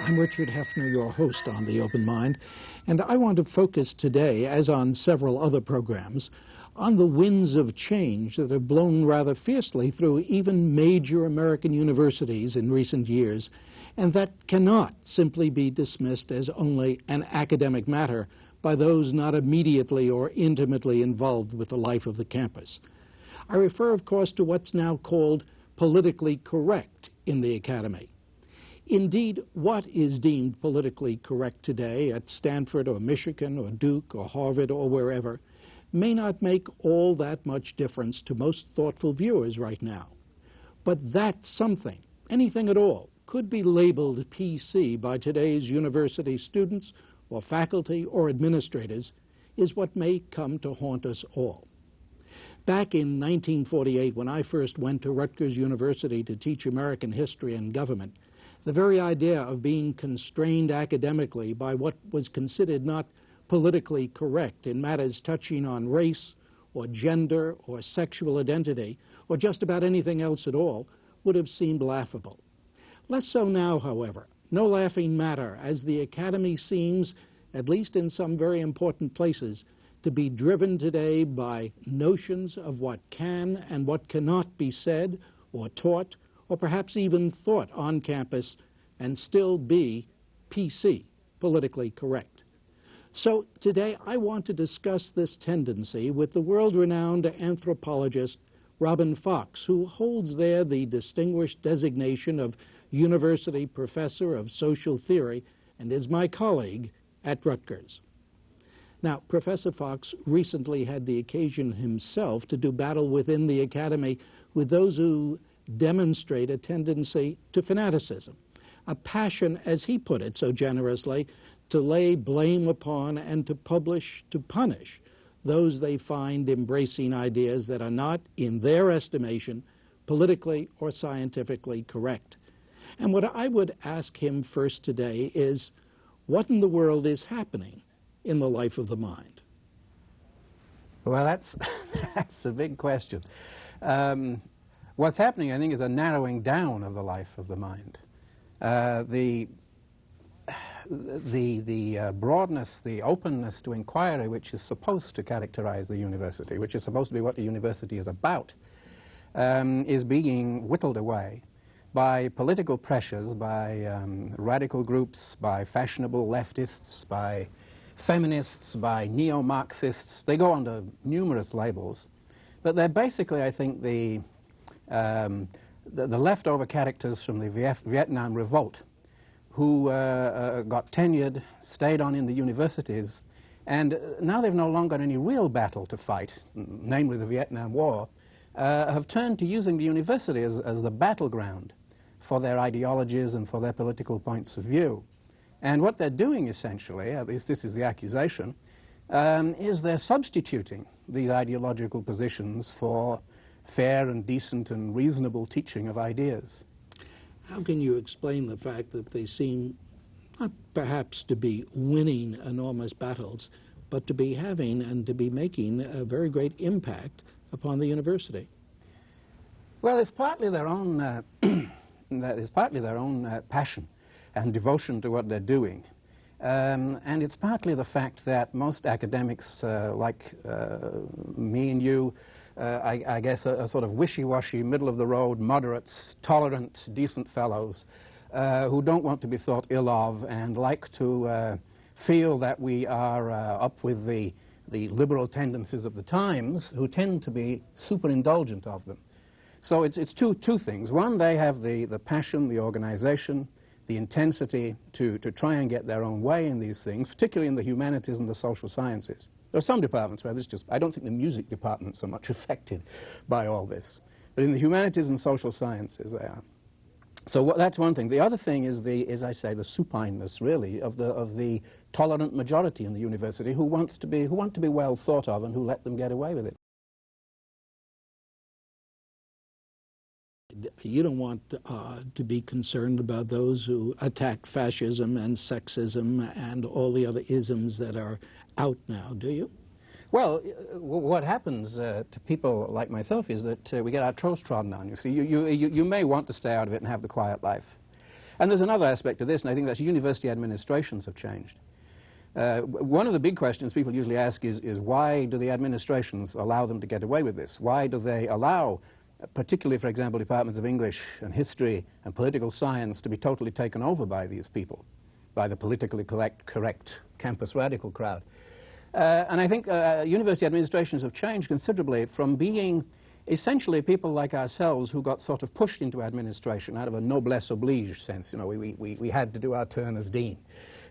I'm Richard Hefner, your host on The Open Mind, and I want to focus today, as on several other programs, on the winds of change that have blown rather fiercely through even major American universities in recent years, and that cannot simply be dismissed as only an academic matter by those not immediately or intimately involved with the life of the campus. I refer, of course, to what's now called politically correct in the academy. Indeed, what is deemed politically correct today at Stanford or Michigan or Duke or Harvard or wherever may not make all that much difference to most thoughtful viewers right now. But that something, anything at all, could be labeled PC by today's university students or faculty or administrators is what may come to haunt us all. Back in 1948, when I first went to Rutgers University to teach American history and government, the very idea of being constrained academically by what was considered not politically correct in matters touching on race or gender or sexual identity or just about anything else at all would have seemed laughable. Less so now, however. No laughing matter, as the academy seems, at least in some very important places, to be driven today by notions of what can and what cannot be said or taught or perhaps even thought on campus and still be PC, politically correct. So today I want to discuss this tendency with the world-renowned anthropologist Robin Fox, who holds there the distinguished designation of University Professor of Social Theory and is my colleague at Rutgers. Now, Professor Fox recently had the occasion himself to do battle within the academy with those who demonstrate a tendency to fanaticism, a passion, as he put it so generously, to lay blame upon and to punish those they find embracing ideas that are not, in their estimation, politically or scientifically correct. And what I would ask him first today is, what in the world is happening in the life of the mind? Well, that's a big question. What's happening, I think, is a narrowing down of the life of the mind. The broadness, the openness to inquiry, which is supposed to characterize the university, which is supposed to be what the university is about, is being whittled away by political pressures, by radical groups, by fashionable leftists, by feminists, by neo-Marxists. They go under numerous labels, but they're basically, I think, the leftover characters from the Vietnam Revolt who got tenured, stayed on in the universities, and now they've no longer any real battle to fight, namely the Vietnam War, have turned to using the university as the battleground for their ideologies and for their political points of view. And what they're doing essentially, at least this is the accusation, is they're substituting these ideological positions for fair and decent and reasonable teaching of ideas. How can you explain the fact that they seem not perhaps to be winning enormous battles, but to be having and to be making a very great impact upon the university? Well, it's partly their own passion and devotion to what they're doing. And it's partly the fact that most academics, like me and you, I guess a sort of wishy-washy, middle-of-the-road, moderates, tolerant, decent fellows who don't want to be thought ill of and like to feel that we are up with the liberal tendencies of the times, who tend to be super indulgent of them. So it's two things. One, they have the passion, the organization, the intensity to try and get their own way in these things, particularly in the humanities and the social sciences. There are some departments where I don't think the music departments are much affected by all this. But in the humanities and social sciences, they are. So that's one thing. The other thing is I say, the supineness, really, of the tolerant majority in the university who want to be well thought of and who let them get away with it. You don't want to be concerned about those who attack fascism and sexism and all the other isms that are out now, do you? Well, what happens to people like myself is that we get our toes trodden on. You see, you may want to stay out of it and have the quiet life. And there's another aspect to this, and I think that's university administrations have changed. One of the big questions people usually ask is why do the administrations allow them to get away with this? Why do they allow, particularly, for example, departments of English and history and political science to be totally taken over by these people, by the politically correct campus radical crowd? And I think university administrations have changed considerably from being essentially people like ourselves who got sort of pushed into administration out of a noblesse oblige sense. You know, we had to do our turn as dean.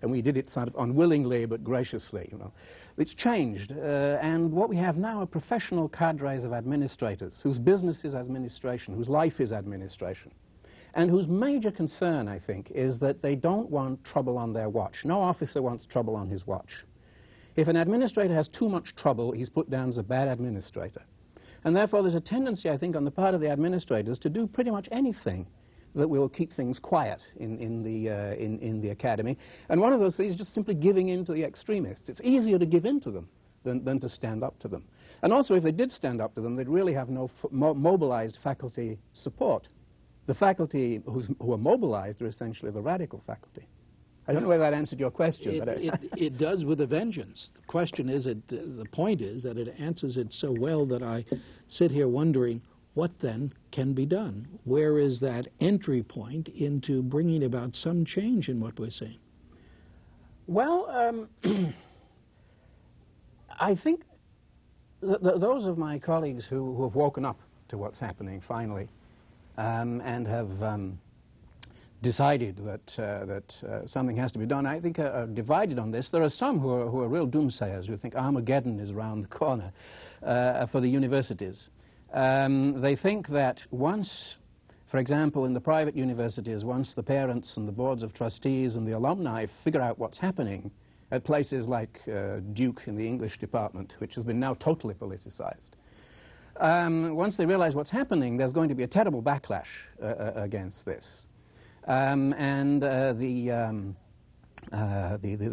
And we did it sort of unwillingly but graciously, you know. It's changed, and what we have now are professional cadres of administrators whose business is administration, whose life is administration, and whose major concern, I think, is that they don't want trouble on their watch. No officer wants trouble on his watch. If an administrator has too much trouble, he's put down as a bad administrator. And therefore there's a tendency, I think, on the part of the administrators to do pretty much anything that will keep things quiet in the academy. And one of those things is just simply giving in to the extremists. It's easier to give in to them than to stand up to them. And also, if they did stand up to them, they'd really have no mobilized faculty support. The faculty who are mobilized are essentially the radical faculty. I don't know whether that answered your question. It does with a vengeance. The question is, the point is that it answers it so well that I sit here wondering, what then can be done? Where is that entry point into bringing about some change in what we're seeing? Well, I think those of my colleagues who have woken up to what's happening finally and have decided that something has to be done, I think are divided on this. There are some who are real doomsayers who think Armageddon is around the corner for the universities. They think that once, for example, in the private universities, once the parents and the boards of trustees and the alumni figure out what's happening at places like Duke in the English department, which has been now totally politicized, once they realize what's happening, there's going to be a terrible backlash against this. The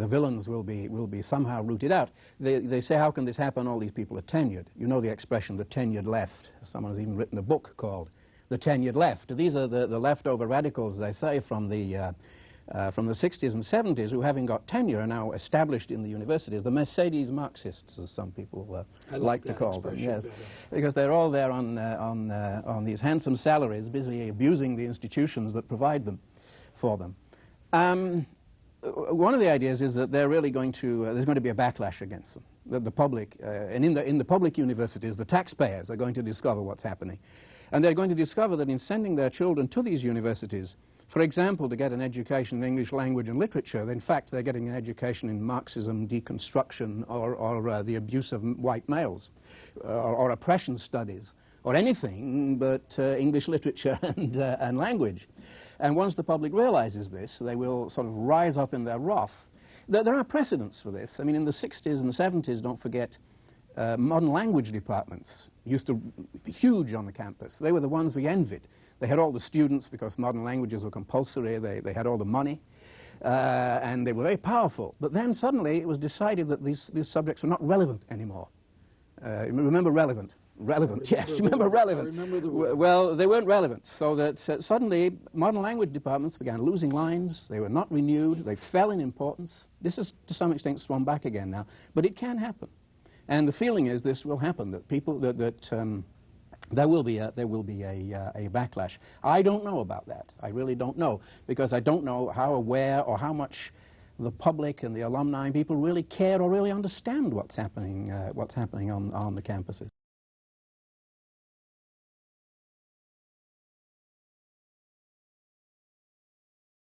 villains will be somehow rooted out. They say, how can this happen? All these people are tenured. You know the expression, the tenured left. Someone has even written a book called The Tenured Left. These are the leftover radicals, they say, from the 60s and 70s who, having got tenure, are now established in the universities. The Mercedes Marxists, as some people like to call them. Yes, because they're all there on these handsome salaries, busy abusing the institutions that provide them for them. One of the ideas is that they're really going to, there's going to be a backlash against them. The public, and in the public universities, the taxpayers are going to discover what's happening. And they're going to discover that in sending their children to these universities, for example, to get an education in English language and literature, in fact, they're getting an education in Marxism, deconstruction, or the abuse of white males, or oppression studies, or anything but English literature and language. And once the public realizes this, they will sort of rise up in their wrath. There are precedents for this. I mean, in the 60s and 70s, don't forget, modern language departments used to be huge on the campus. They were the ones we envied. They had all the students because modern languages were compulsory. They had all the money, and they were very powerful. But then suddenly it was decided that these subjects were not relevant anymore. Remember relevant? Relevant, yes. Remember relevant? I remember the word. Well, they weren't relevant, so that suddenly modern language departments began losing lines. They were not renewed. They fell in importance. This is to some extent swung back again now, but it can happen. And the feeling is this will happen, that people there will be a backlash. I don't know about that. I really don't know, because I don't know how aware or how much the public and the alumni and people really care or really understand what's happening on the campuses.